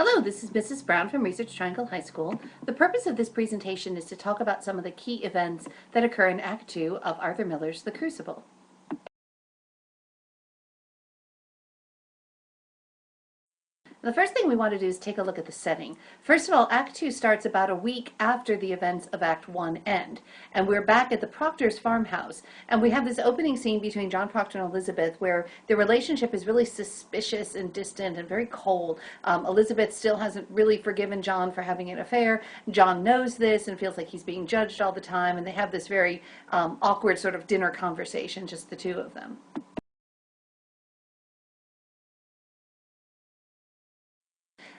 Hello, this is Mrs. Brown from Research Triangle High School. The purpose of this presentation is to talk about some of the key events that occur in Act 2 of Arthur Miller's The Crucible. The first thing we want to do is take a look at the setting. First of all, Act 2 starts about a week after the events of Act 1 end, and we're back at the Proctor's farmhouse, and we have this opening scene between John Proctor and Elizabeth where their relationship is really suspicious and distant and very cold. Elizabeth still hasn't really forgiven John for having an affair. John knows this and feels like he's being judged all the time, and they have this very awkward sort of dinner conversation, just the two of them.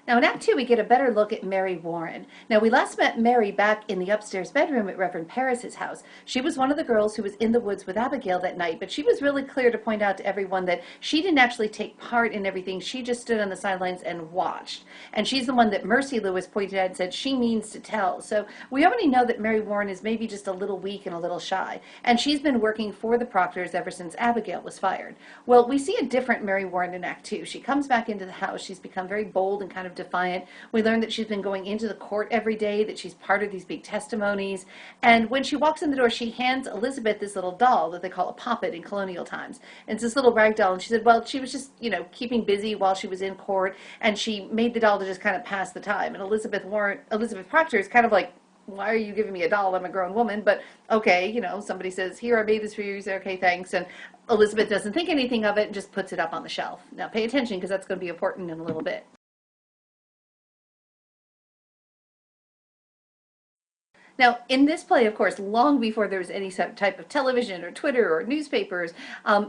Now in Act 2, we get a better look at Mary Warren. Now we last met Mary back in the upstairs bedroom at Reverend Parris's house. She was one of the girls who was in the woods with Abigail that night, but she was really clear to point out to everyone that she didn't actually take part in everything. She just stood on the sidelines and watched. And she's the one that Mercy Lewis pointed at and said she means to tell. So we already know that Mary Warren is maybe just a little weak and a little shy. And she's been working for the Proctors ever since Abigail was fired. Well, we see a different Mary Warren in Act 2. She comes back into the house. She's become very bold and kind of defiant. We learn that she's been going into the court every day, that she's part of these big testimonies. And when she walks in the door, she hands Elizabeth this little doll that they call a poppet in colonial times. And it's this little rag doll. And she said, well, she was just, keeping busy while she was in court. And she made the doll to just kind of pass the time. And Elizabeth Proctor is kind of like, why are you giving me a doll? I'm a grown woman. But okay, somebody says, here, I made this for you. You say, okay, thanks. And Elizabeth doesn't think anything of it and just puts it up on the shelf. Now pay attention because that's going to be important in a little bit. Now, in this play, of course, long before there was any type of television or Twitter or newspapers,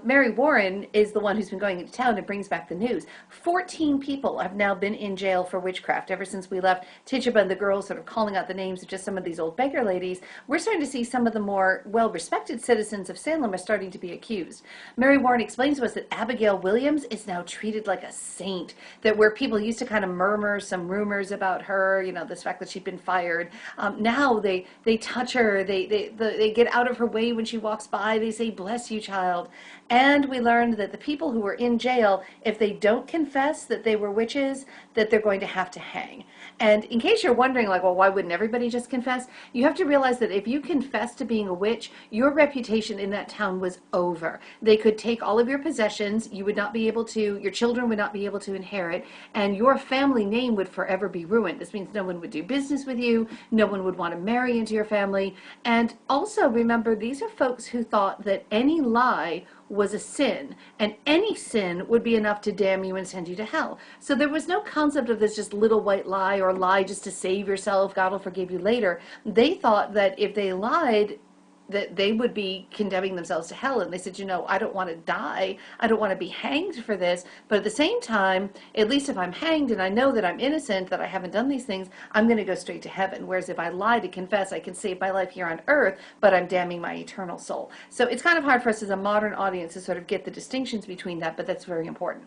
Mary Warren is the one who's been going into town and brings back the news. 14 people have now been in jail for witchcraft ever since we left Tituba and the girls sort of calling out the names of just some of these old beggar ladies. We're starting to see some of the more well-respected citizens of Salem are starting to be accused. Mary Warren explains to us that Abigail Williams is now treated like a saint, that where people used to kind of murmur some rumors about her, this fact that she'd been fired, now they touch her, they get out of her way when she walks by, they say, bless you, child. And we learned that the people who were in jail, if they don't confess that they were witches, that they're going to have to hang. And in case you're wondering, like, well, why wouldn't everybody just confess? You have to realize that if you confess to being a witch, your reputation in that town was over. They could take all of your possessions, you would not be able to, your children would not be able to inherit, and your family name would forever be ruined. This means no one would do business with you, no one would want to marry into your family. And also remember, these are folks who thought that any lie was a sin, and any sin would be enough to damn you and send you to hell. So there was no concept of this just little white lie or lie just to save yourself, God will forgive you later. They thought that if they lied, that they would be condemning themselves to hell. And they said, I don't want to die. I don't want to be hanged for this. But at the same time, at least if I'm hanged and I know that I'm innocent, that I haven't done these things, I'm going to go straight to heaven. Whereas if I lie to confess, I can save my life here on earth, but I'm damning my eternal soul. So it's kind of hard for us as a modern audience to sort of get the distinctions between that, but that's very important.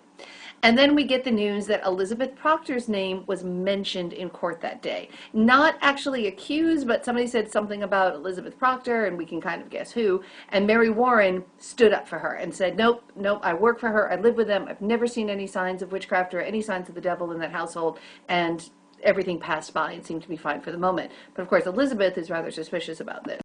And then we get the news that Elizabeth Proctor's name was mentioned in court that day. Not actually accused, but somebody said something about Elizabeth Proctor, and we can kind of guess who. And Mary Warren stood up for her and said, nope, I work for her, I live with them, I've never seen any signs of witchcraft or any signs of the devil in that household, and everything passed by and seemed to be fine for the moment. But of course, Elizabeth is rather suspicious about this.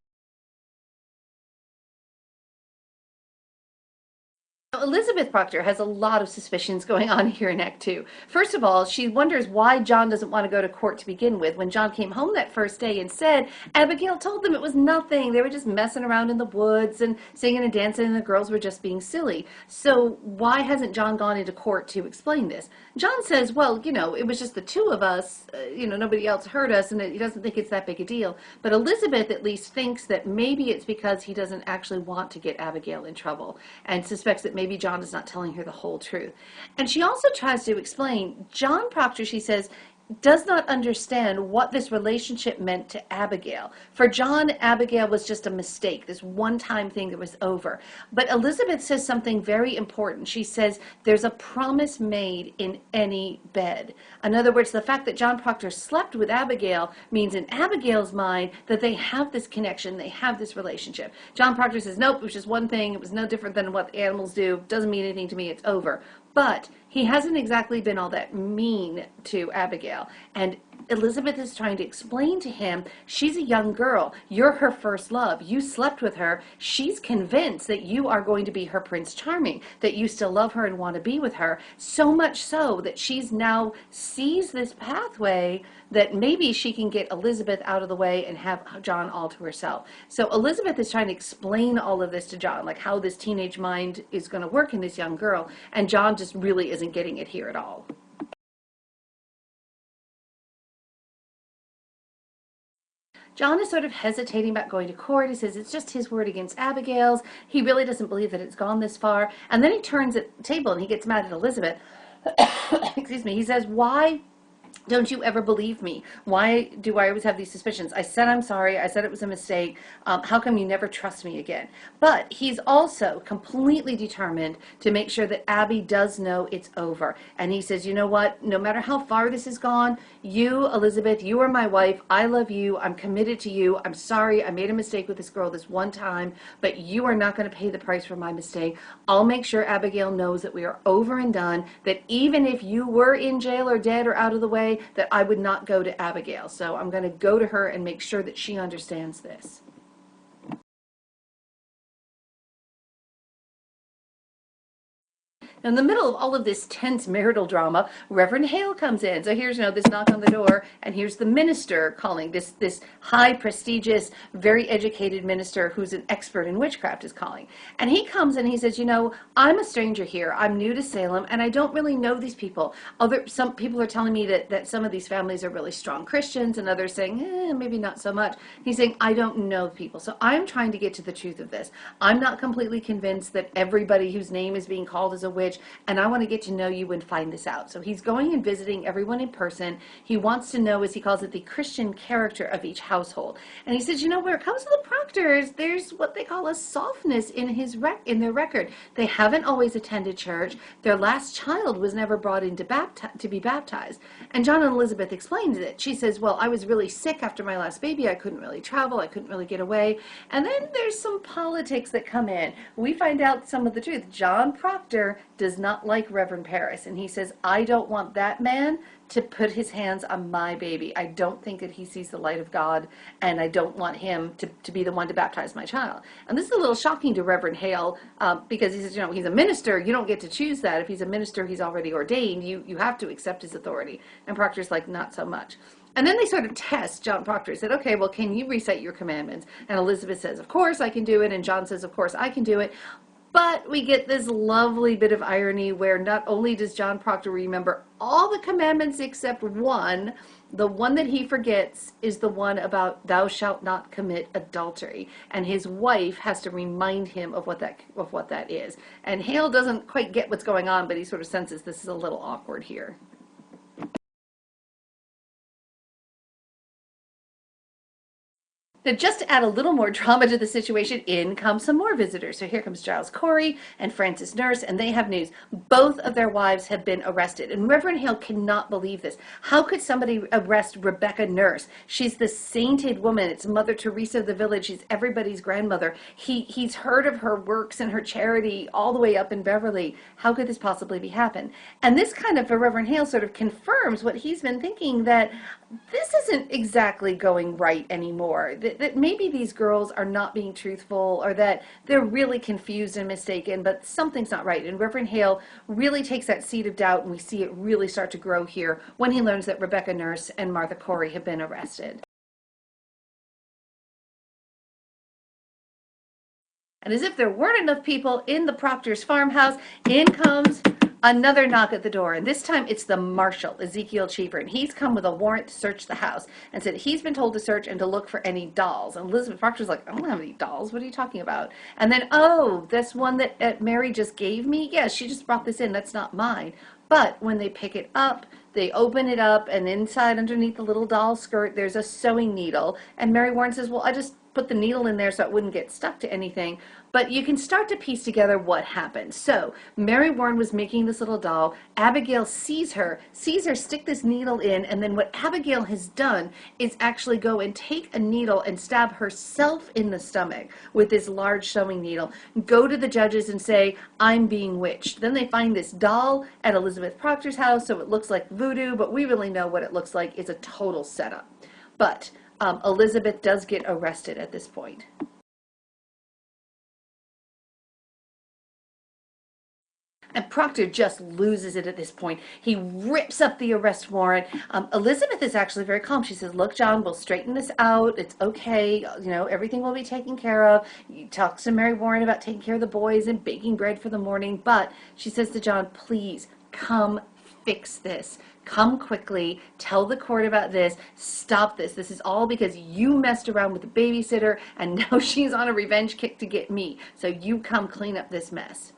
Elizabeth Proctor has a lot of suspicions going on here in Act 2. First of all, she wonders why John doesn't want to go to court to begin with. When John came home that first day and said, Abigail told them it was nothing. They were just messing around in the woods and singing and dancing, and the girls were just being silly. So why hasn't John gone into court to explain this? John says, well, it was just the two of us. Nobody else heard us, and he doesn't think it's that big a deal. But Elizabeth at least thinks that maybe it's because he doesn't actually want to get Abigail in trouble, and suspects that maybe John is not telling her the whole truth. And she also tries to explain, John Proctor, she says, does not understand what this relationship meant to Abigail. For John, Abigail was just a mistake, this one-time thing that was over. But Elizabeth says something very important. She says, there's a promise made in any bed. In other words, the fact that John Proctor slept with Abigail means in Abigail's mind that they have this connection, they have this relationship. John Proctor says, nope, it was just one thing, it was no different than what animals do, doesn't mean anything to me, it's over. But he hasn't exactly been all that mean to Abigail. And Elizabeth is trying to explain to him, she's a young girl. You're her first love. You slept with her. She's convinced that you are going to be her Prince Charming, that you still love her and want to be with her. So much so that she's now sees this pathway that maybe she can get Elizabeth out of the way and have John all to herself. So Elizabeth is trying to explain all of this to John, like how this teenage mind is going to work in this young girl. And John just really isn't getting it here at all. John is sort of hesitating about going to court. He says it's just his word against Abigail's. He really doesn't believe that it's gone this far. And then he turns at the table and he gets mad at Elizabeth. Excuse me. He says, why don't you ever believe me? Why do I always have these suspicions? I said I'm sorry. I said it was a mistake. How come you never trust me again? But he's also completely determined to make sure that Abby does know it's over. And he says, you know what? No matter how far this has gone, you, Elizabeth, you are my wife. I love you. I'm committed to you. I'm sorry. I made a mistake with this girl this one time, but you are not going to pay the price for my mistake. I'll make sure Abigail knows that we are over and done, that even if you were in jail or dead or out of the way, that I would not go to Abigail. So I'm going to go to her and make sure that she understands this. In the middle of all of this tense marital drama, Reverend Hale comes in. So here's, this knock on the door, and here's the minister calling. This high, prestigious, very educated minister who's an expert in witchcraft is calling. And he comes and he says, I'm a stranger here. I'm new to Salem, and I don't really know these people. Some people are telling me that some of these families are really strong Christians, and others saying, maybe not so much. He's saying, I don't know people. So I'm trying to get to the truth of this. I'm not completely convinced that everybody whose name is being called is a witch, and I want to get to know you and find this out. So he's going and visiting everyone in person. He wants to know, as he calls it, the Christian character of each household. And he says, where it comes to the Proctors, there's what they call a softness in their record. They haven't always attended church. Their last child was never brought in to be baptized. And John and Elizabeth explained it. She says, well, I was really sick after my last baby. I couldn't really travel. I couldn't really get away. And then there's some politics that come in. We find out some of the truth. John Proctor does not like Reverend Parris, and he says, I don't want that man to put his hands on my baby. I don't think that he sees the light of God, and I don't want him to be the one to baptize my child. And this is a little shocking to Reverend Hale, because he says, he's a minister. You don't get to choose that. If he's a minister, he's already ordained. You have to accept his authority. And Proctor's like, not so much. And then they sort of test John Proctor. He said, okay, well, can you recite your commandments? And Elizabeth says, of course I can do it. And John says, of course I can do it. But we get this lovely bit of irony where not only does John Proctor remember all the commandments except one, the one that he forgets is the one about thou shalt not commit adultery. And his wife has to remind him of what that is. And Hale doesn't quite get what's going on, but he sort of senses this is a little awkward here. Now, just to add a little more drama to the situation, in come some more visitors. So here comes Giles Corey and Francis Nurse, and they have news. Both of their wives have been arrested, and Reverend Hale cannot believe this. How could somebody arrest Rebecca Nurse? She's the sainted woman. It's Mother Teresa of the village. She's everybody's grandmother. He's heard of her works and her charity all the way up in Beverly. How could this possibly be happen? And this kind of, for Reverend Hale, sort of confirms what he's been thinking, that this isn't exactly going right anymore. That maybe these girls are not being truthful, or that they're really confused and mistaken, but something's not right. And Reverend Hale really takes that seed of doubt, and we see it really start to grow here when he learns that Rebecca Nurse and Martha Corey have been arrested. And as if there weren't enough people in the Proctor's farmhouse, in comes another knock at the door, and this time it's the marshal, Ezekiel Cheever, and he's come with a warrant to search the house, and said he's been told to search and to look for any dolls. And Elizabeth Proctor's like, I don't have any dolls. What are you talking about? And then, oh, this one that Mary just gave me? Yes, she just brought this in. That's not mine. But when they pick it up, they open it up, and inside, underneath the little doll skirt, there's a sewing needle. And Mary Warren says, well, I just put the needle in there so it wouldn't get stuck to anything. But you can start to piece together what happened. So Mary Warren was making this little doll. Abigail sees her stick this needle in, and then what Abigail has done is actually go and take a needle and stab herself in the stomach with this large sewing needle, go to the judges and say, I'm being witched. Then they find this doll at Elizabeth Proctor's house, so it looks like voodoo, but we really know what it looks like is a total setup. But Elizabeth does get arrested at this point. And Proctor just loses it at this point. He rips up the arrest warrant. Elizabeth is actually very calm. She says, look, John, we'll straighten this out. It's okay. You know, everything will be taken care of. He talks to Mary Warren about taking care of the boys and baking bread for the morning. But she says to John, please come fix this. Come quickly. Tell the court about this. Stop this. This is all because you messed around with the babysitter and now she's on a revenge kick to get me. So you come clean up this mess.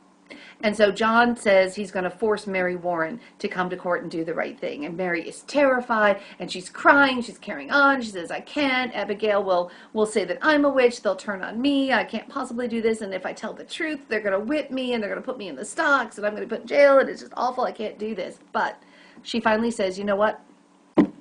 And so John says he's going to force Mary Warren to come to court and do the right thing. And Mary is terrified, and she's crying, she's carrying on. She says, I can't. Abigail will say that I'm a witch. They'll turn on me. I can't possibly do this. And if I tell the truth, they're going to whip me, and they're going to put me in the stocks, and I'm going to be put in jail, and it's just awful. I can't do this. But she finally says, you know what?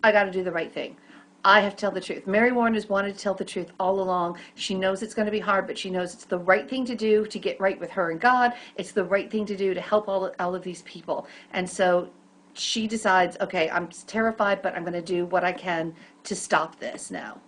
I got to do the right thing. I have to tell the truth. Mary Warren has wanted to tell the truth all along. She knows it's going to be hard, but she knows it's the right thing to do to get right with her and God. It's the right thing to do to help all of these people. And so she decides, okay, I'm terrified, but I'm going to do what I can to stop this now.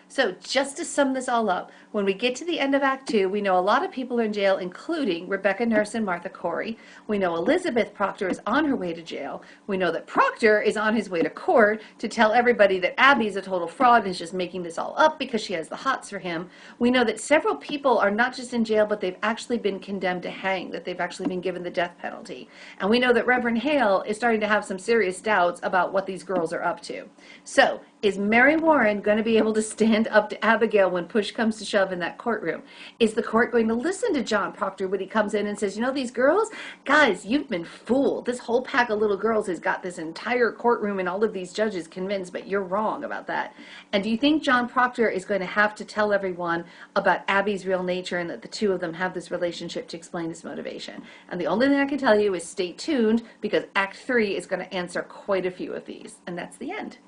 So just to sum this all up, when we get to the end of Act 2, we know a lot of people are in jail, including Rebecca Nurse and Martha Corey. We know Elizabeth Proctor is on her way to jail. We know that Proctor is on his way to court to tell everybody that Abby's a total fraud and is just making this all up because she has the hots for him. We know that several people are not just in jail, but they've actually been condemned to hang, that they've actually been given the death penalty. And we know that Reverend Hale is starting to have some serious doubts about what these girls are up to. So, is Mary Warren going to be able to stand up to Abigail when push comes to shove in that courtroom? Is the court going to listen to John Proctor when he comes in and says, you know, these girls, guys, you've been fooled. This whole pack of little girls has got this entire courtroom and all of these judges convinced, but you're wrong about that. And do you think John Proctor is going to have to tell everyone about Abby's real nature and that the two of them have this relationship to explain his motivation? And the only thing I can tell you is stay tuned because Act 3 is going to answer quite a few of these. And that's the end.